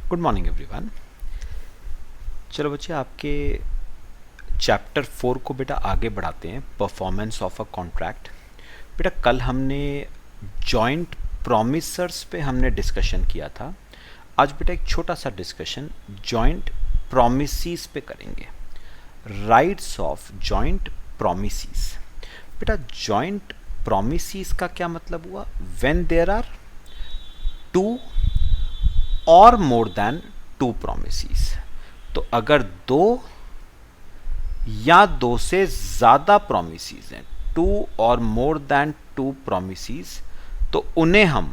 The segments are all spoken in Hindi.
Good morning everyone. चलो बच्चे, आपके चैप्टर 4 को बेटा आगे बढ़ाते हैं, परफॉर्मेंस ऑफ अ कॉन्ट्रैक्ट। बेटा कल हमने जॉइंट प्रॉमिसर्स पे हमने डिस्कशन किया था। आज बेटा एक छोटा सा डिस्कशन जॉइंट प्रॉमिसेस पे करेंगे। Rights of joint promises. बेटा जॉइंट प्रॉमिसेस का क्या मतलब हुआ? व्हेन देयर आर टू और मोर देन टू प्रोमिसेस। तो अगर दो या दो से ज़्यादा प्रोमिसेस हैं, टू और मोर देन टू प्रोमिसेस, तो उन्हें हम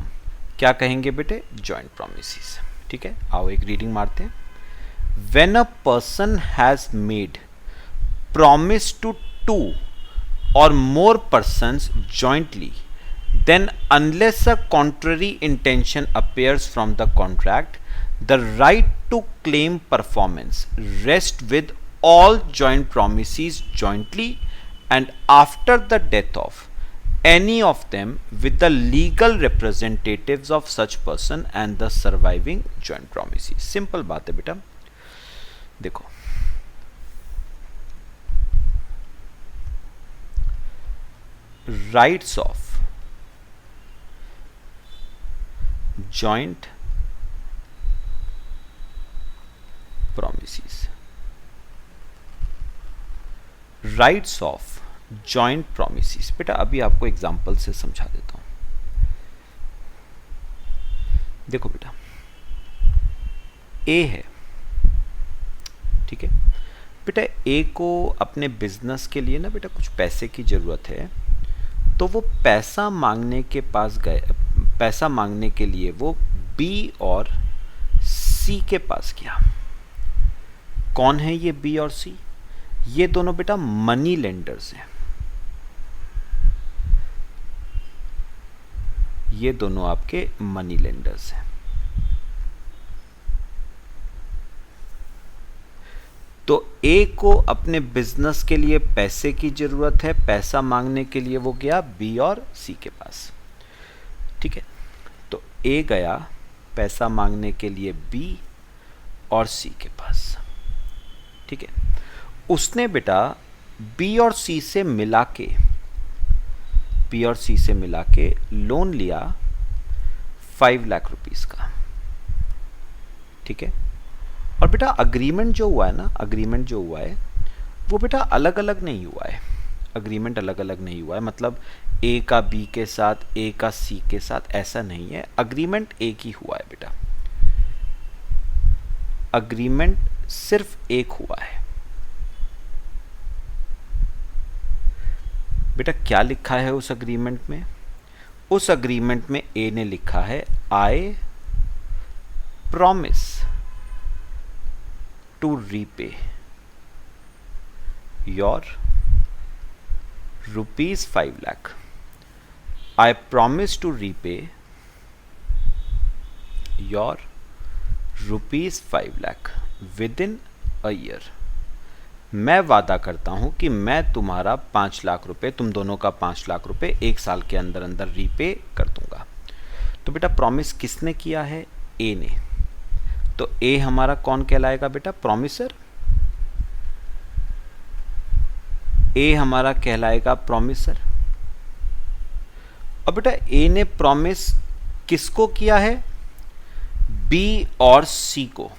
क्या कहेंगे बेटे? Joint promises. ठीक है, आओ एक रीडिंग मारते हैं। When a person has made promise to two or more persons jointly, then unless a contrary intention appears from the contract, the right to claim performance rests with all joint promises jointly and after the death of any of them with the legal representatives of such person and the surviving joint promises। Simple बात है बेटा, देखो rights of joint promises। Rights of joint promises बेटा अभी आपको एग्जांपल से समझा देता हूं। देखो बेटा, ए है, ठीक है बेटा। ए को अपने बिजनेस के लिए ना बेटा कुछ पैसे की जरूरत है, तो वो पैसा मांगने के पास गए। पैसा मांगने के लिए वो बी और सी के पास गया। कौन है ये बी और सी? ये दोनों बेटा मनी लेंडर्स हैं। ये दोनों आपके मनी लेंडर्स हैं। तो ए को अपने बिजनेस के लिए पैसे की जरूरत है, पैसा मांगने के लिए वो गया बी और सी के पास। ठीक है, तो ए गया पैसा मांगने के लिए बी और सी के पास। ठीक है, उसने बेटा बी और सी से मिला के लोन लिया 5 लाख रुपीस का। ठीक है, और बेटा अग्रीमेंट जो हुआ है वो बेटा अलग अलग नहीं हुआ है। अग्रीमेंट अलग अलग नहीं हुआ है, मतलब ए का बी के साथ, ए का सी के साथ, ऐसा नहीं है। अग्रीमेंट एक ही हुआ है बेटा। अग्रीमेंट सिर्फ एक हुआ है बेटा। क्या लिखा है उस अग्रीमेंट में? उस अग्रीमेंट में ए ने लिखा है I promise to repay your rupees 5 lakh। I promise to repay your rupees 5 lakh within a year। मैं वादा करता हूं कि मैं तुम्हारा 5 लाख रुपए, तुम दोनों का 5 लाख रुपए 1 साल के अंदर अंदर रीपे कर दूंगा। तो बेटा प्रॉमिस किसने किया है? ए ने। तो ए हमारा कौन कहलाएगा बेटा? प्रॉमिसर। ए हमारा कहलाएगा प्रॉमिसर। और बेटा ए ने प्रॉमिस किसको किया है? बी और सी को।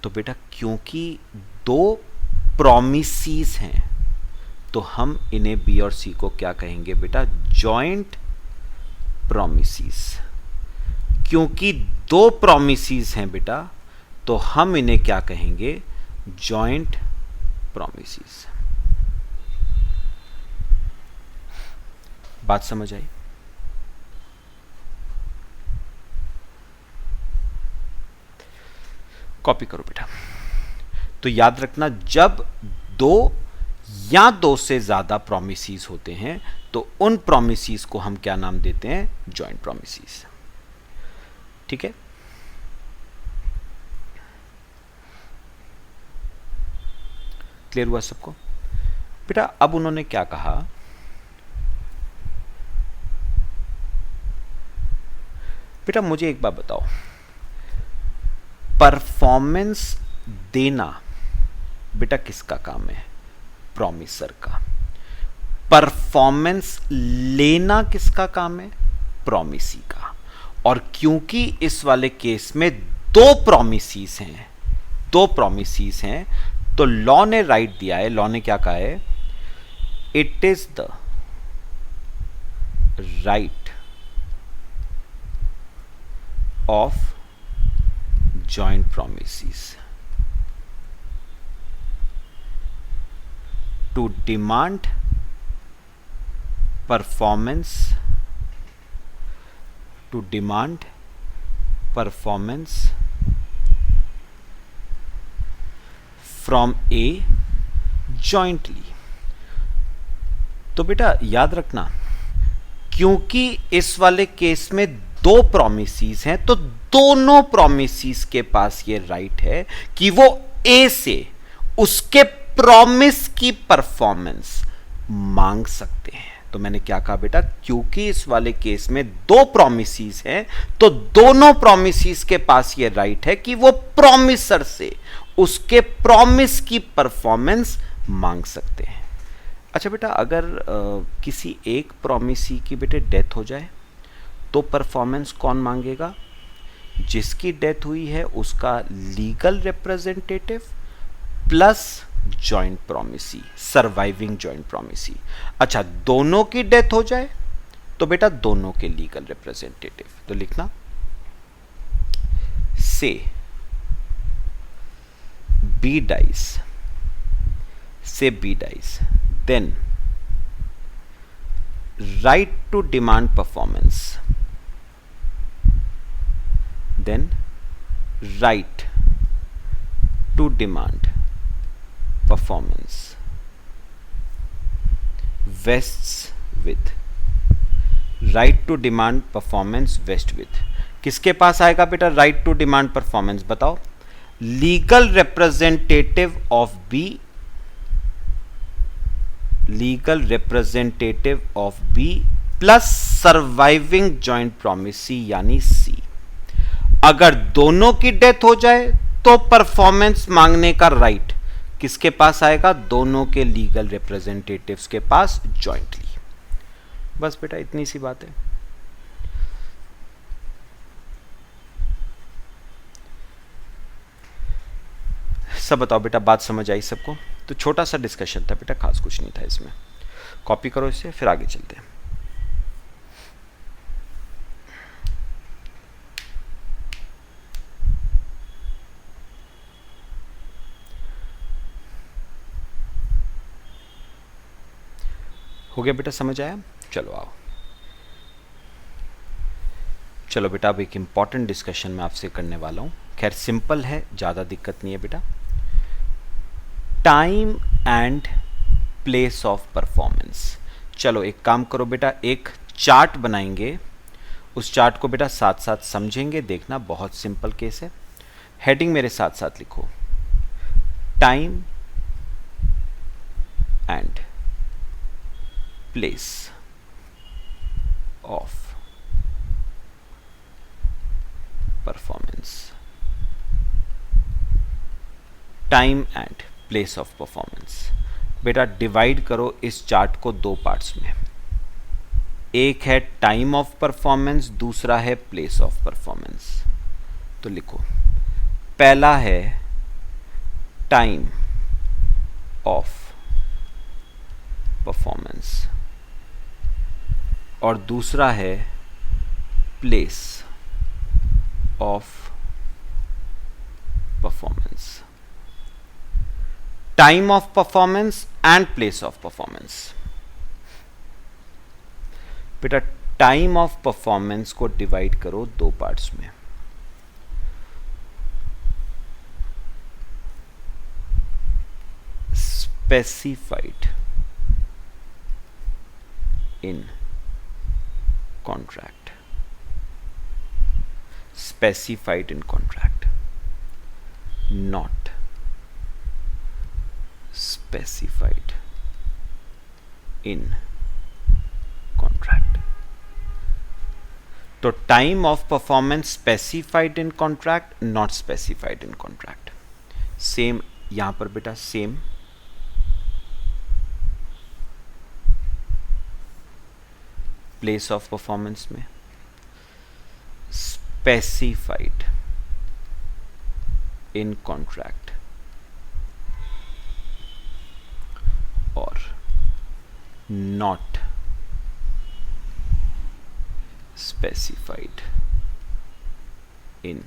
तो बेटा क्योंकि दो प्रॉमिसेस हैं, तो हम इन्हें बी और सी को क्या कहेंगे बेटा? Joint promises. क्योंकि दो प्रॉमिसेस हैं बेटा, तो हम इन्हें क्या कहेंगे? Joint promises. बात समझ आई? कॉपी करो बेटा। तो याद रखना, जब दो या दो से ज्यादा प्रॉमिसेस होते हैं, तो उन प्रॉमिसेस को हम क्या नाम देते हैं? Joint promises. ठीक है, क्लियर हुआ सबको? बेटा अब उन्होंने क्या कहा? बेटा मुझे एक बात बताओ, परफॉर्मेंस देना बेटा किसका काम है? प्रॉमिसर का। परफॉर्मेंस लेना किसका काम है? प्रॉमिसी का। और क्योंकि इस वाले केस में दो प्रॉमिसीज हैं, तो लॉ ने राइट दिया है, लॉ ने क्या कहा है? It is the right of joint promises to demand performance from A jointly। तो बेटा याद रखना, क्योंकि इस वाले केस में दो प्रोमिसेस हैं, तो दोनों प्रोमिसेस के पास ये राइट है कि वो ए से उसके प्रॉमिस की परफॉर्मेंस मांग सकते हैं। तो मैंने क्या कहा बेटा? क्योंकि इस वाले केस में दो प्रोमिसेस हैं, तो दोनों प्रोमिसेस के पास ये राइट है कि वो प्रॉमिसर से उसके प्रॉमिस की परफॉर्मेंस मांग सकते हैं। अच्छा बेटा, अगर किसी एक प्रॉमिसी की बेटे डेथ हो जाए तो परफॉर्मेंस कौन मांगेगा? जिसकी डेथ हुई है उसका legal representative plus joint promisee, surviving joint promisee. अच्छा, दोनों की डेथ हो जाए तो बेटा दोनों के लीगल रिप्रेजेंटेटिव। तो लिखना say B dies, then right to demand performance, vests with किसके पास आएगा बेटा राइट टू डिमांड परफॉर्मेंस? बताओ। Legal representative of B plus surviving joint promisee यानी सी। अगर दोनों की डेथ हो जाए तो परफॉर्मेंस मांगने का राइट किसके पास आएगा? दोनों के लीगल रिप्रेजेंटेटिव्स के पास जॉइंटली। बस बेटा इतनी सी बात है। सब बताओ बेटा, बात समझ आई सबको? तो छोटा सा डिस्कशन था बेटा, खास कुछ नहीं था इसमें। कॉपी करो इसे, फिर आगे चलते हैं। हो गया बेटा, समझ आया? चलो आओ। चलो बेटा, अब एक इंपॉर्टेंट डिस्कशन मैं आपसे करने वाला हूं। खैर सिंपल है, ज़्यादा दिक्कत नहीं है बेटा। Time and place of performance. चलो एक काम करो बेटा, एक चार्ट बनाएंगे, उस चार्ट को बेटा साथ साथ समझेंगे। देखना बहुत सिंपल केस है। हेडिंग मेरे साथ साथ लिखो, time and place of performance. Time and place of performance. बेटा डिवाइड करो इस चार्ट को दो पार्ट्स में। एक है टाइम ऑफ परफॉर्मेंस, दूसरा है प्लेस ऑफ परफॉर्मेंस। तो लिखो, पहला है टाइम ऑफ परफॉर्मेंस और दूसरा है place of performance. Time of performance and place of performance. बेटा टाइम ऑफ परफॉर्मेंस को डिवाइड करो दो पार्ट्स में। Specified in contract, specified in contract, not specified in contract। तो time of performance specified in contract, not specified in contract. Same यहां पर बेटा, सेम प्लेस ऑफ परफॉर्मेंस में स्पेसिफाइड इन कॉन्ट्रैक्ट और not specified in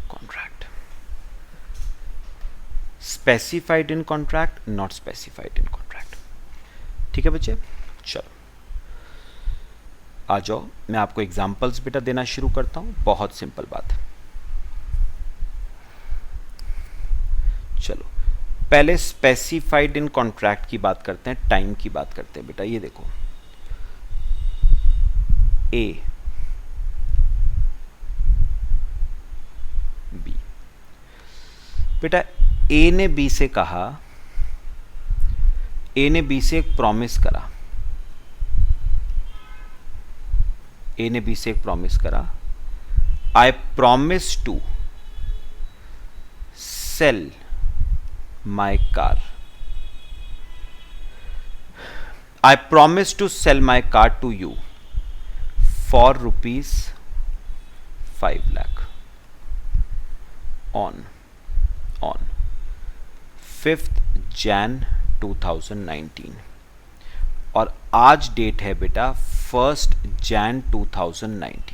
contract, specified in contract, not specified in contract। ठीक है बच्चे, चलो आ जाओ, मैं आपको एग्जांपल्स बेटा देना शुरू करता हूं। बहुत सिंपल बात। चलो पहले स्पेसिफाइड इन कॉन्ट्रैक्ट की बात करते हैं, टाइम की बात करते हैं बेटा। ये देखो, ए बी, बेटा ए ने बी से कहा, ए ने बी से एक प्रॉमिस करा, ए ने बी से एक प्रॉमिस करा, I promise to sell my car, I promise to sell my car to you for rupees 5 lakh on 5th Jan 2019 और आज डेट है बेटा 1st Jan 2019।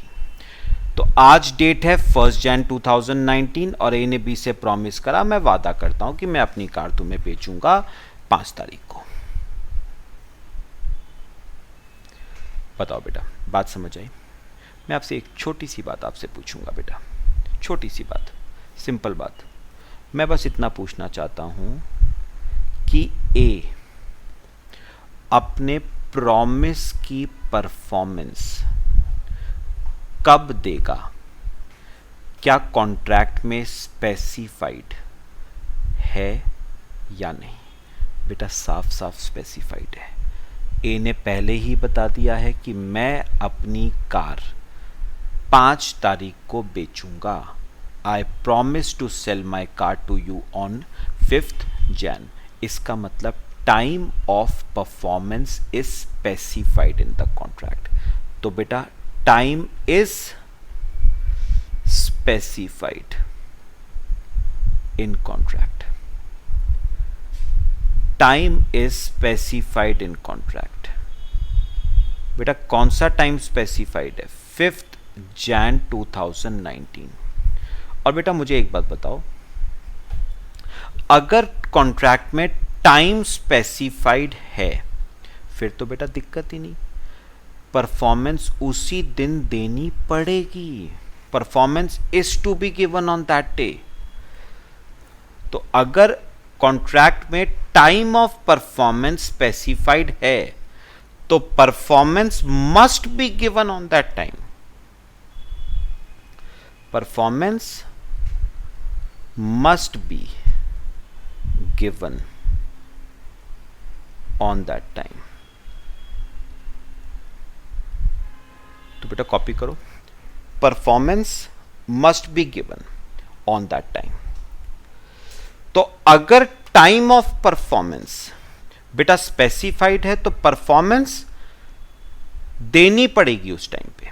तो आज डेट है 1st Jan 2019 और ए ने बी से प्रॉमिस करा, मैं वादा करता हूं कि मैं अपनी कार तुम्हें बेचूंगा 5 तारीख को। बताओ बेटा, बात समझ आई? मैं आपसे एक छोटी सी बात आपसे पूछूंगा बेटा, छोटी सी बात, सिंपल बात। मैं बस इतना पूछना चाहता हूं कि ए अपने प्रॉमिस की परफॉर्मेंस कब देगा? क्या कॉन्ट्रैक्ट में स्पेसिफाइड है या नहीं? बेटा साफ साफ स्पेसिफाइड है। ए ने पहले ही बता दिया है कि मैं अपनी कार 5 तारीख को बेचूंगा। I promise to sell my car to you on 5th Jan। इसका मतलब time of performance is specified in the contract. तो बेटा time is specified in contract, time is specified in contract. बेटा कौन सा टाइम स्पेसिफाइड है? 5th Jan 2019। और बेटा मुझे एक बात बताओ, अगर कॉन्ट्रैक्ट में टाइम स्पेसिफाइड है फिर तो बेटा दिक्कत ही नहीं, परफॉर्मेंस उसी दिन देनी पड़ेगी। Performance is to be given on that day. तो अगर कॉन्ट्रैक्ट में टाइम ऑफ परफॉर्मेंस स्पेसिफाइड है तो performance must be given on that time. Performance must be given on that time. तो बेटा कॉपी करो, performance must be given on that time. तो अगर टाइम ऑफ परफॉर्मेंस बेटा स्पेसिफाइड है तो परफॉर्मेंस देनी पड़ेगी उस टाइम पे।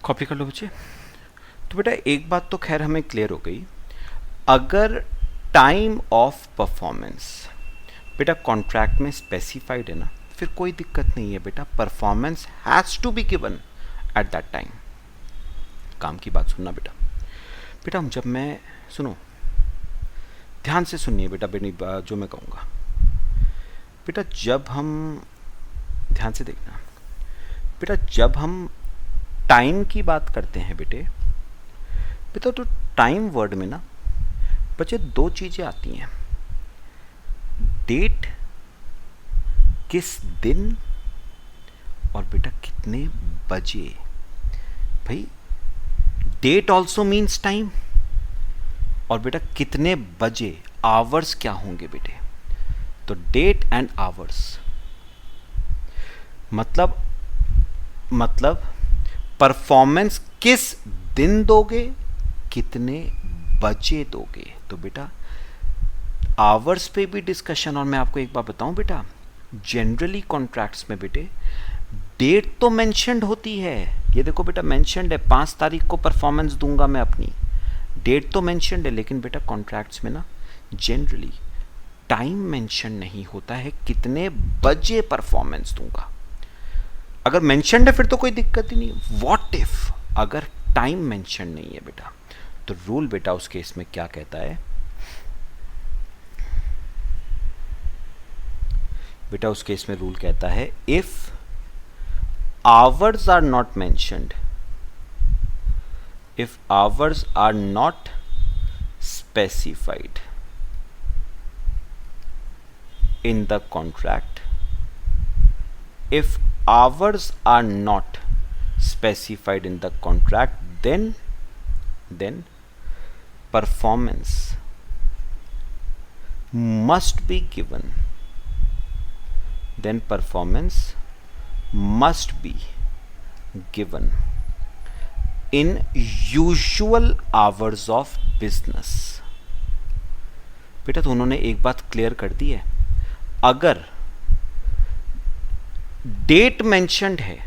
कॉपी कर लो बच्चे। तो बेटा एक बात तो खैर हमें क्लियर हो गई, अगर टाइम ऑफ परफॉर्मेंस बेटा कॉन्ट्रैक्ट में स्पेसिफाइड है ना, फिर कोई दिक्कत नहीं है बेटा, performance has to be given at that time. काम की बात सुनना बेटा। बेटा जब मैं, सुनो ध्यान से सुनिए बेटा, जो मैं कहूँगा बेटा, जब हम, ध्यान से देखना बेटा, जब हम टाइम की बात करते हैं बेटे, तो टाइम वर्ड में ना बच्चे 2 चीजें आती हैं, डेट किस दिन और बेटा कितने बजे। भाई डेट ऑल्सो मीन्स टाइम, और बेटा कितने बजे, आवर्स क्या होंगे बेटे। तो डेट एंड आवर्स। मतलब परफॉर्मेंस किस दिन दोगे, कितने बजे दोगे। तो बेटा आवर्स पे भी डिस्कशन। और मैं आपको एक बात बताऊं बेटा, जनरली कॉन्ट्रैक्ट्स में बेटे डेट तो मेंशन्ड होती है। ये देखो बेटा मेंशन्ड है 5 तारीख को परफॉर्मेंस दूंगा मैं अपनी, डेट तो मेंशन्ड है। लेकिन बेटा कॉन्ट्रैक्ट्स में ना जनरली टाइम मेंशन नहीं होता है, कितने बजे परफॉर्मेंस दूंगा। अगर मेंशन्ड है फिर तो कोई दिक्कत ही नहीं। व्हाट इफ अगर टाइम मेंशन नहीं है बेटा, तो रूल बेटा उस केस में क्या कहता है बेटा, उस केस में रूल कहता है if hours are not mentioned, if hours are not specified in the contract, if hours are not specified in the contract, then performance must be given, then performance must be given in usual hours of business। बेटा तो उन्होंने एक बात क्लियर कर दी है, अगर डेट मेंशन्ड है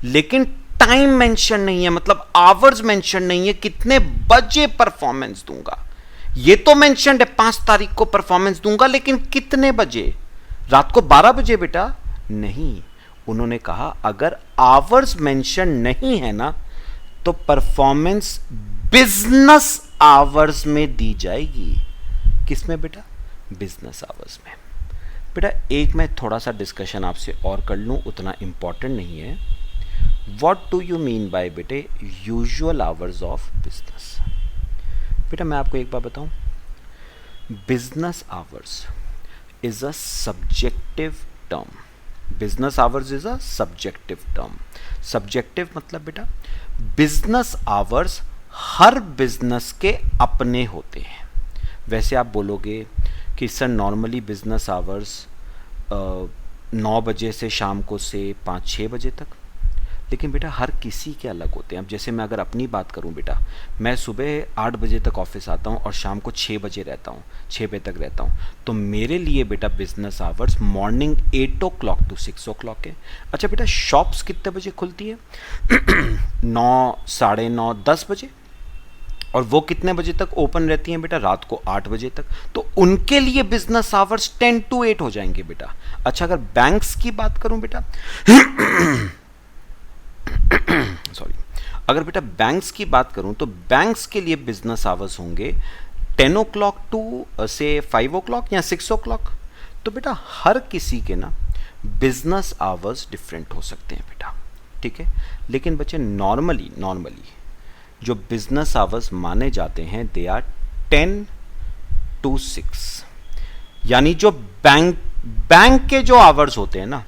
लेकिन टाइम मेंशन नहीं है, मतलब आवर्स मेंशन नहीं है, कितने बजे परफॉर्मेंस दूंगा। ये तो मेंशन्ड है 5 तारीख को परफॉर्मेंस दूंगा, लेकिन कितने बजे, रात को 12 बजे बेटा नहीं। उन्होंने कहा अगर आवर्स मेंशन नहीं है ना, तो परफॉर्मेंस बिजनेस आवर्स में दी जाएगी। किसमें बेटा, बिजनेस आवर्स में। बेटा एक मैं थोड़ा सा डिस्कशन आपसे और कर लूँ, उतना इम्पॉर्टेंट नहीं है। What do you mean by बेटे यूजुअल आवर्स ऑफ बिजनेस। बेटा मैं आपको एक बात बताऊँ, business hours is a subjective term. Business hours is a subjective term. Subjective मतलब बेटा बिजनेस आवर्स हर बिजनेस के अपने होते हैं। वैसे आप बोलोगे कि सर नॉर्मली बिजनेस आवर्स 9 बजे से शाम को से 5-6 बजे तक, लेकिन बेटा हर किसी के अलग होते हैं। अब जैसे मैं अगर अपनी बात करूं बेटा, मैं सुबह 8 बजे तक ऑफिस आता हूं और शाम को 6 बजे रहता हूं, 6 बजे तक रहता हूं, तो मेरे लिए बेटा business hours morning 8 o'clock to 6 o'clock है। अच्छा बेटा शॉप्स कितने बजे खुलती है 9, 9:30, 10 बजे, और वो कितने बजे तक ओपन रहती हैं बेटा, रात को 8 बजे तक। तो उनके लिए बिजनेस आवर्स 10 to 8 हो जाएंगे बेटा। अच्छा अगर बैंक्स की बात करूं बेटा सॉरी, अगर बेटा बैंक्स की बात करूं तो बैंक्स के लिए बिजनेस आवर्स होंगे 10 o'clock to से 5 o'clock या 6 o'clock। तो बेटा हर किसी के ना बिजनेस आवर्स डिफरेंट हो सकते हैं बेटा, ठीक है। लेकिन बच्चे नॉर्मली जो बिजनेस आवर्स माने जाते हैं दे आर 10 to 6, यानी जो बैंक के जो आवर्स होते हैं ना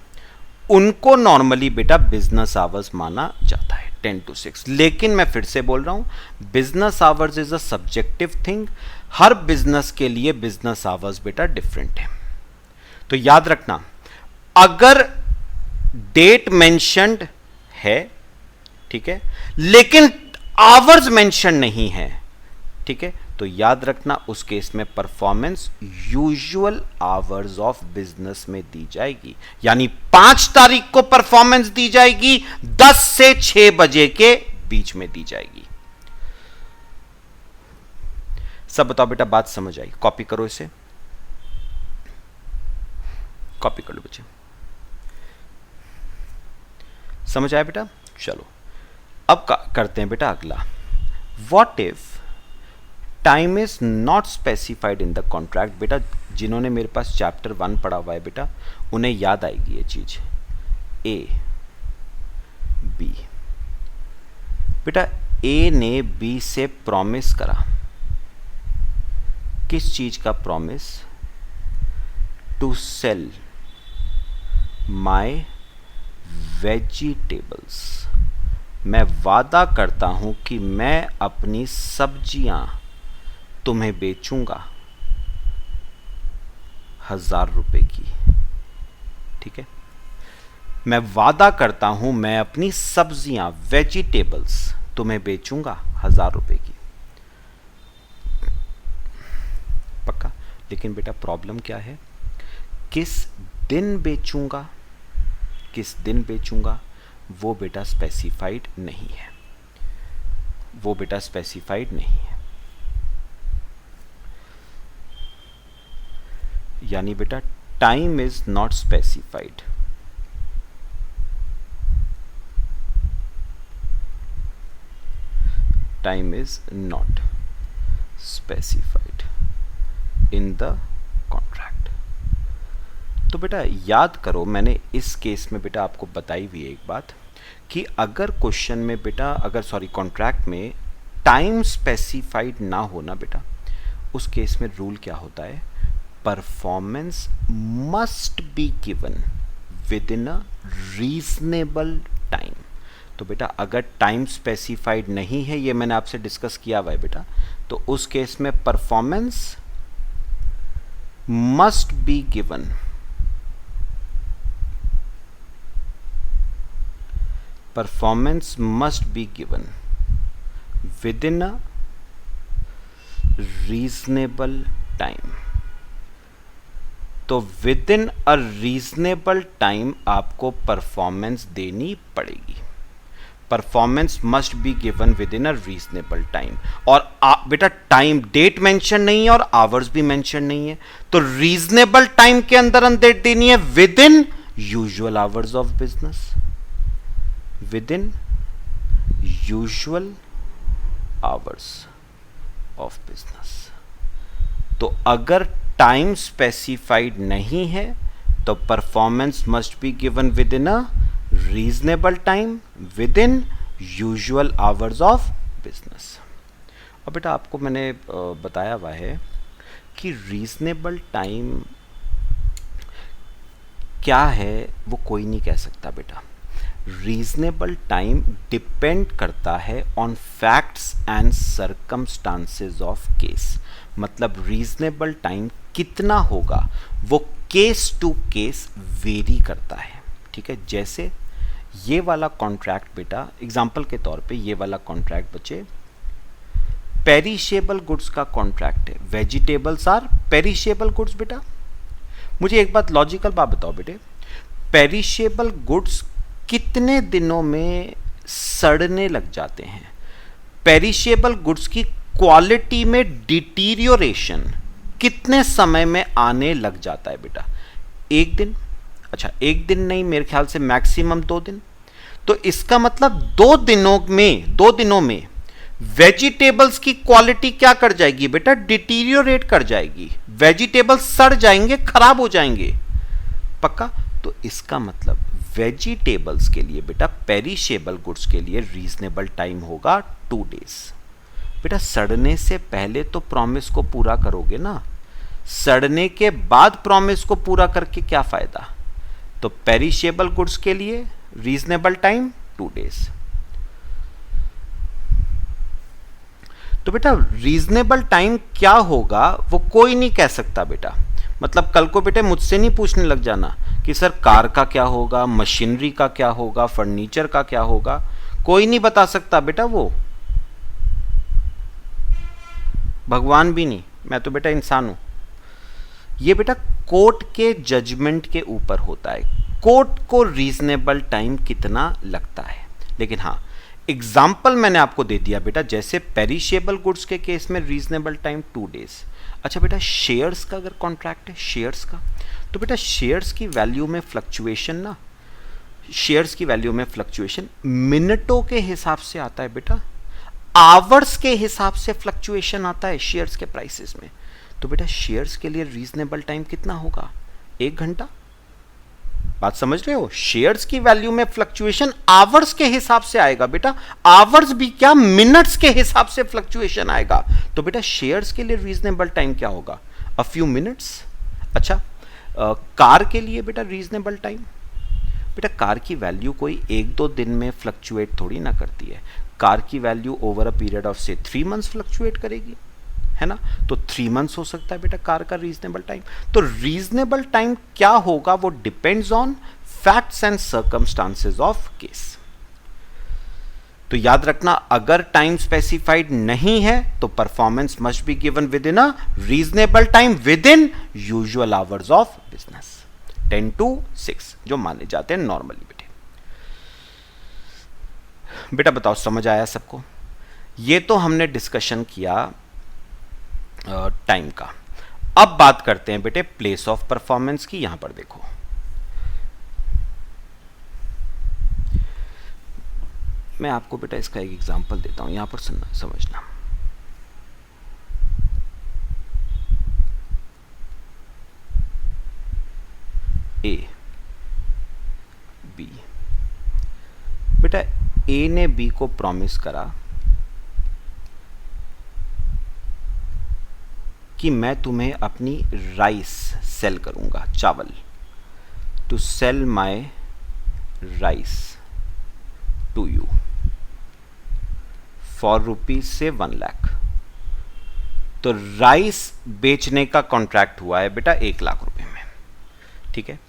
उनको नॉर्मली बेटा बिजनेस आवर्स माना जाता है 10 to 6। लेकिन मैं फिर से बोल रहा हूं business hours is a subjective thing, her business के लिए बिजनेस आवर्स बेटा डिफरेंट है। तो याद रखना अगर डेट मेंशन्ड है, ठीक है, लेकिन आवर्स मेंशन नहीं है, ठीक है, तो याद रखना उस केस में performance usual hours of business में दी जाएगी। यानी 5 तारीख को परफॉर्मेंस दी जाएगी 10 से 6 बजे के बीच में दी जाएगी। सब बताओ बेटा बात समझ आई? कॉपी करो इसे, कॉपी कर लो बच्चे। समझ आया बेटा? चलो अब करते हैं बेटा अगला। What if time is not specified in the contract. बेटा जिन्होंने मेरे पास चैप्टर 1 पढ़ा हुआ है बेटा उन्हें याद आएगी ये चीज। ए बी, बेटा ए ने बी से प्रॉमिस करा, किस चीज का promise? To sell my vegetables. मैं वादा करता हूं कि मैं अपनी सब्जियां तुम्हें बेचूंगा 1000 रुपए की, ठीक है। मैं वादा करता हूं मैं अपनी सब्जियां वेजिटेबल्स तुम्हें बेचूंगा 1000 रुपए की। पक्का। लेकिन बेटा प्रॉब्लम क्या है, किस दिन बेचूंगा, किस दिन बेचूंगा वो बेटा स्पेसिफाइड नहीं है, वो बेटा स्पेसिफाइड नहीं है। यानी बेटा time is not specified. Time is not specified in the contract. तो बेटा याद करो, मैंने इस केस में बेटा आपको बताई हुई है एक बात कि अगर क्वेश्चन में बेटा, अगर सॉरी कॉन्ट्रैक्ट में टाइम स्पेसिफाइड ना होना बेटा, उस केस में रूल क्या होता है, performance must be given with in a reasonable time. तो बेटा अगर टाइम स्पेसिफाइड नहीं है, ये मैंने आपसे डिस्कस किया हुआ है बेटा, तो उस केस में performance must be given performance must be given within a reasonable time। तो within a reasonable time आपको परफॉर्मेंस देनी पड़ेगी। Performance must be given with in a reasonable time. और बेटा टाइम डेट मेंशन नहीं है और आवर्स भी मेंशन नहीं है, तो रीजनेबल टाइम के अंदर डेट देनी है with in usual hours of business, within usual hours of business। तो अगर टाइम स्पेसिफाइड नहीं है तो performance must be given with in a reasonable time with in usual hours of business. और बेटा आपको मैंने बताया हुआ है कि रीजनेबल टाइम क्या है वो कोई नहीं कह सकता बेटा। रीजनेबल टाइम डिपेंड करता है on facts and circumstances of case. मतलब रीजनेबल टाइम कितना होगा वो केस टू केस वेरी करता है, ठीक है। जैसे ये वाला कॉन्ट्रैक्ट बेटा, एग्जांपल के तौर पे ये वाला कॉन्ट्रैक्ट बच्चे पेरिशेबल गुड्स का कॉन्ट्रैक्ट है। वेजिटेबल्स आर पेरिशेबल गुड्स बेटा। मुझे एक बात लॉजिकल बात बताओ बेटे, पेरिशेबल गुड्स कितने दिनों में सड़ने लग जाते हैं? पेरिशेबल गुड्स की क्वालिटी में डिटीरियोरेशन कितने समय में आने लग जाता है बेटा? एक दिन? अच्छा एक दिन नहीं, मेरे ख्याल से मैक्सिमम 2 दिन। तो इसका मतलब 2 दिनों में वेजिटेबल्स की क्वालिटी क्या कर जाएगी बेटा? डिटीरियोरेट कर जाएगी। वेजिटेबल्स सड़ जाएंगे, खराब हो जाएंगे। पक्का? तो इसका मतलब वेजिटेबल्स के लिए बेटा, पेरिशेबल गुड्स के लिए रीजनेबल टाइम होगा 2 डेज। बेटा सड़ने से पहले तो प्रॉमिस को पूरा करोगे ना, सड़ने के बाद प्रॉमिस को पूरा करके क्या फायदा? तो पेरिशेबल गुड्स के लिए रीजनेबल टाइम 2 डेज। तो बेटा रीजनेबल टाइम क्या होगा वो कोई नहीं कह सकता बेटा। मतलब कल को बेटे मुझसे नहीं पूछने लग जाना कि सर कार का क्या होगा, मशीनरी का क्या होगा, फर्नीचर का क्या होगा, कोई नहीं बता सकता बेटा। वो भगवान भी नहीं, मैं तो बेटा इंसान हूं। ये बेटा कोर्ट के जजमेंट के ऊपर होता है, कोर्ट को रीजनेबल टाइम कितना लगता है। लेकिन हाँ एग्जाम्पल मैंने आपको दे दिया बेटा, जैसे पेरिशेबल गुड्स के केस में रीजनेबल टाइम 2 डेज। अच्छा बेटा शेयर्स का अगर कॉन्ट्रैक्ट है, शेयर्स का, तो बेटा शेयर्स की वैल्यू में फ्लक्चुएशन ना, शेयर्स की वैल्यू में फ्लक्चुएशन मिनटों के हिसाब से आता है बेटा, आवर्स के हिसाब से फ्लक्चुएशन आता है शेयर्स के प्राइसेस में। तो बेटा शेयर्स के लिए रीजनेबल टाइम कितना होगा? 1 घंटा। बात समझ रहे हो? शेयर्स की वैल्यू में फ्लक्चुएशन आवर्स के हिसाब से आएगा बेटा, आवर्स भी क्या मिनट्स के हिसाब से फ्लक्चुएशन आएगा। तो बेटा शेयर्स के लिए रीजनेबल टाइम क्या होगा? A few minutes. अच्छा कार के लिए बेटा रीजनेबल टाइम, बेटा कार की वैल्यू कोई 1-2 दिन में फ्लक्चुएट थोड़ी ना करती है। कार की value over a period of से 3 मंथ्स फ्लक्चुएट करेगी, है ना। तो 3 मंथ्स हो सकता है बेटा कार का रीजनेबल टाइम। तो रीजनेबल टाइम क्या होगा वो depends on facts and circumstances of case. तो याद रखना, अगर टाइम स्पेसिफाइड नहीं है तो performance must be given with in a reasonable time with in usual hours of business 10 to 6 जो माने जाते हैं नॉर्मली। बेटा बताओ समझ आया सबको? ये तो हमने डिस्कशन किया टाइम का। अब बात करते हैं बेटे प्लेस ऑफ परफॉर्मेंस की। यहां पर देखो, मैं आपको बेटा इसका एक एग्जांपल देता हूं, यहां पर सुनना समझना। ए बी, बेटा ए ने बी को प्रॉमिस करा कि मैं तुम्हें अपनी राइस सेल करूंगा, चावल, to sell my rice to you for rupees से 1 लाख। तो राइस बेचने का कॉन्ट्रैक्ट हुआ है बेटा 1 लाख रुपए में। ठीक है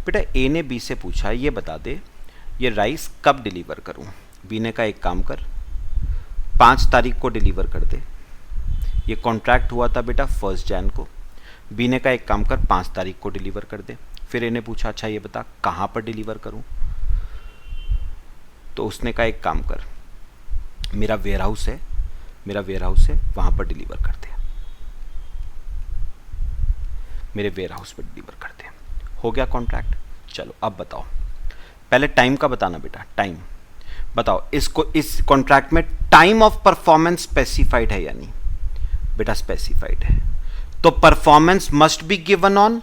बेटा, ए ने बी से पूछा ये बता दे ये राइस कब डिलीवर करूं। बी ने कहा एक काम कर, 5 तारीख को डिलीवर कर दे। ये कॉन्ट्रैक्ट हुआ था बेटा 1 जनवरी को। बी ने कहा एक काम कर, 5 तारीख को डिलीवर कर दे। फिर इन्हें पूछा अच्छा ये बता कहाँ पर डिलीवर करूं। तो उसने कहा एक काम कर, मेरा वेयरहाउस है वहां पर डिलीवर कर दे, मेरे वेयरहाउस पर डिलीवर कर दे। हो गया कॉन्ट्रैक्ट। चलो अब बताओ, पहले टाइम का बताना बेटा, टाइम बताओ इसको, इस कॉन्ट्रैक्ट में टाइम ऑफ परफॉर्मेंस स्पेसिफाइड है या नहीं? बेटा स्पेसिफाइड है। तो performance must be given on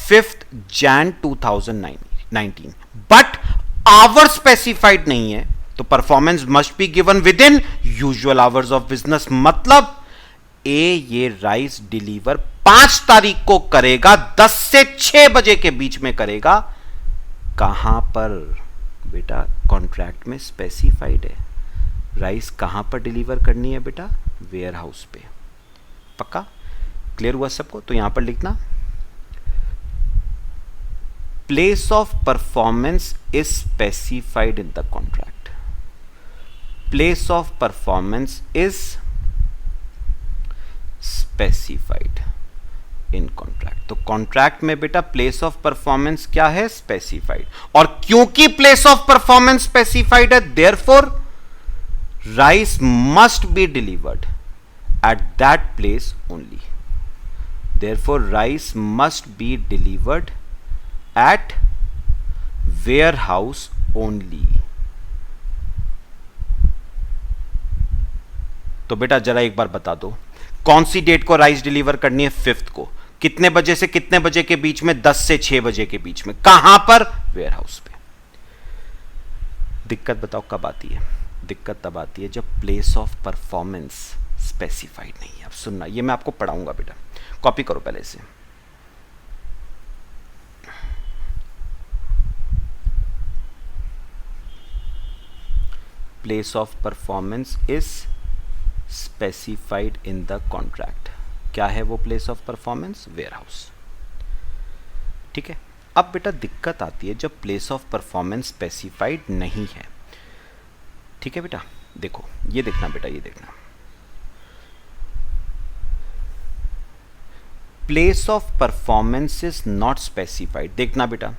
5 January 2019, but hour specified नहीं है, तो performance must be given within usual hours of business. मतलब ए ये राइस डिलीवर 5 तारीख को करेगा, 10 से 6 बजे के बीच में करेगा। कहां पर? बेटा कॉन्ट्रैक्ट में स्पेसिफाइड है राइस कहां पर डिलीवर करनी है बेटा, वेयर हाउस पे। पक्का क्लियर हुआ सबको? तो यहां पर लिखना place of performance is specified in the contract. Place of performance is specified in contract. तो कॉन्ट्रैक्ट में बेटा प्लेस ऑफ परफॉर्मेंस क्या है? स्पेसिफाइड। और क्योंकि प्लेस ऑफ परफॉर्मेंस स्पेसिफाइड है, therefore rice must be delivered at that place only. Therefore rice must be delivered at warehouse only. तो बेटा जरा एक बार बता दो कौन सी डेट को राइस डिलीवर करनी है? 5 को। कितने बजे से कितने बजे के बीच में? 10 से 6 बजे के बीच में। कहां पर? वेयर हाउस पे। दिक्कत बताओ कब आती है? दिक्कत तब आती है जब प्लेस ऑफ परफॉर्मेंस स्पेसिफाइड नहीं है। अब सुनना, ये मैं आपको पढ़ाऊंगा बेटा, कॉपी करो पहले से। Place of performance is specified in the contract. क्या है वो place of performance? Warehouse. ठीक है। अब बेटा दिक्कत आती है जब प्लेस ऑफ परफॉर्मेंस स्पेसिफाइड नहीं है। ठीक है बेटा, देखो ये देखना बेटा, ये देखना, place of performance is not specified. देखना बेटा,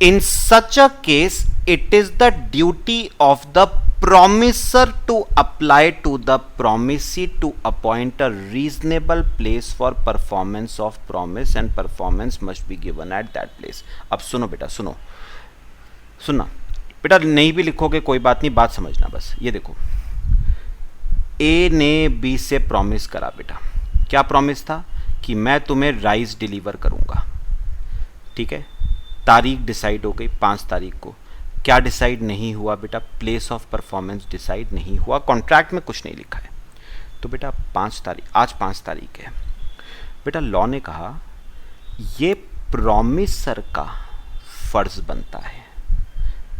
in such a case it is the duty of the promisor to apply to the promisee to appoint a reasonable place for performance of promise and performance must be given at that place। अब सुनो बेटा, सुनना बेटा, नहीं भी लिखोगे कोई बात नहीं, बात समझना बस। ये देखो, ए ने बी से प्रॉमिस करा बेटा। क्या प्रॉमिस था? कि मैं तुम्हें राइस डिलीवर करूंगा। ठीक है, तारीख डिसाइड हो गई 5 तारीख को। क्या डिसाइड नहीं हुआ बेटा? प्लेस ऑफ परफॉर्मेंस डिसाइड नहीं हुआ, कॉन्ट्रैक्ट में कुछ नहीं लिखा है। तो बेटा 5 तारीख, आज 5 तारीख है बेटा, लॉ ने कहा ये प्रॉमिसर का फर्ज बनता है।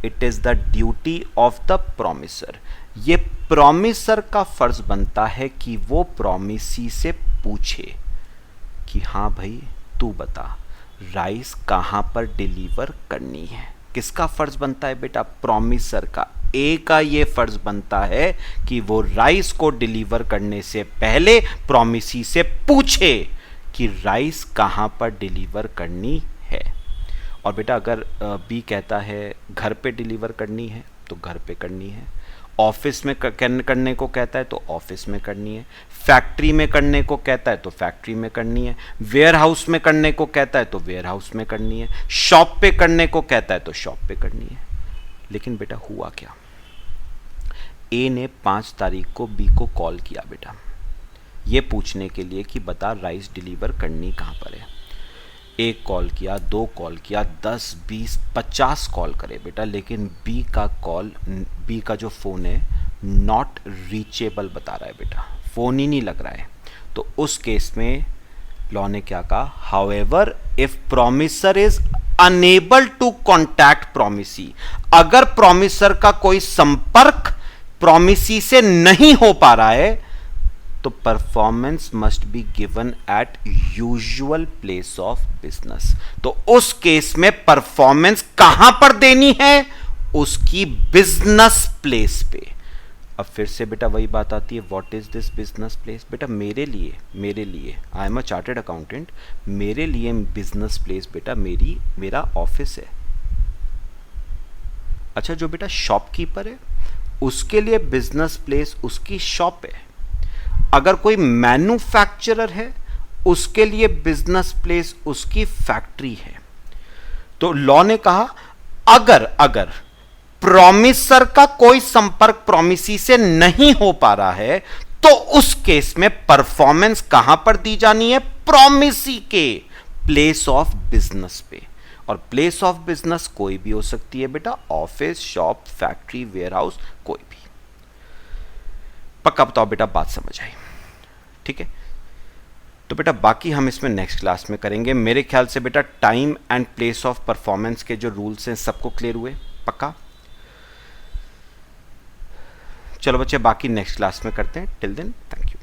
It is the duty of the promiser. ये प्रॉमिसर का फर्ज बनता है कि वो प्रॉमिसी से पूछे कि हाँ भाई तू बता राइस कहाँ पर डिलीवर करनी है। किसका फर्ज बनता है बेटा? प्रॉमिसर का। ए का ये फर्ज बनता है कि वो राइस को डिलीवर करने से पहले प्रॉमिसी से पूछे कि राइस कहाँ पर डिलीवर करनी है। और बेटा अगर बी कहता है घर पे डिलीवर करनी है तो घर पे करनी है, ऑफिस में करने को कहता है तो ऑफिस में करनी है, फैक्ट्री में करने को कहता है तो फैक्ट्री में करनी है, वेयर हाउस में करने को कहता है तो वेयर हाउस में करनी है, शॉप पे करने को कहता है तो शॉप पे करनी है। लेकिन बेटा हुआ क्या, ए ने 5 तारीख को बी को कॉल किया बेटा ये पूछने के लिए कि बता राइस डिलीवर करनी कहाँ पर है। एक कॉल किया, 2 कॉल किया, 10, 20, 50 कॉल करे बेटा, लेकिन बी का जो फ़ोन है नॉट रीचेबल बता रहा है बेटा, फ़ोन ही नहीं लग रहा है। तो उस केस में लॉ ने क्या कहा, however if promisor is unable to contact promisee, अगर प्रोमिसर का कोई संपर्क प्रोमिसी से नहीं हो पा रहा है तो performance must be given eight usual place of business. तो उस केस में परफॉर्मेंस कहां पर देनी है? उसकी बिजनेस प्लेस पे। अब फिर से बेटा वही बात आती है, what is this business place? बेटा मेरे लिए I am a chartered accountant, मेरे लिए बिजनेस प्लेस बेटा मेरा ऑफिस है। अच्छा जो बेटा शॉपकीपर है उसके लिए बिजनेस प्लेस उसकी शॉप है। अगर कोई मैन्युफैक्चरर है उसके लिए बिजनेस प्लेस उसकी फैक्ट्री है। तो लॉ ने कहा अगर प्रॉमिसर का कोई संपर्क प्रॉमिसी से नहीं हो पा रहा है तो उस केस में परफॉर्मेंस कहां पर दी जानी है? प्रॉमिसी के प्लेस ऑफ बिजनेस पे। और प्लेस ऑफ बिजनेस कोई भी हो सकती है बेटा, ऑफिस, शॉप, फैक्ट्री, वेयरहाउस, कोई भी। पक्का बताओ बेटा बात समझ आई? ठीक है, तो बेटा बाकी हम इसमें नेक्स्ट क्लास में करेंगे। मेरे ख्याल से बेटा time and place of performance के जो रूल्स हैं सबको क्लियर हुए? पक्का? चलो बच्चे बाकी नेक्स्ट क्लास में करते हैं। Till then thank you.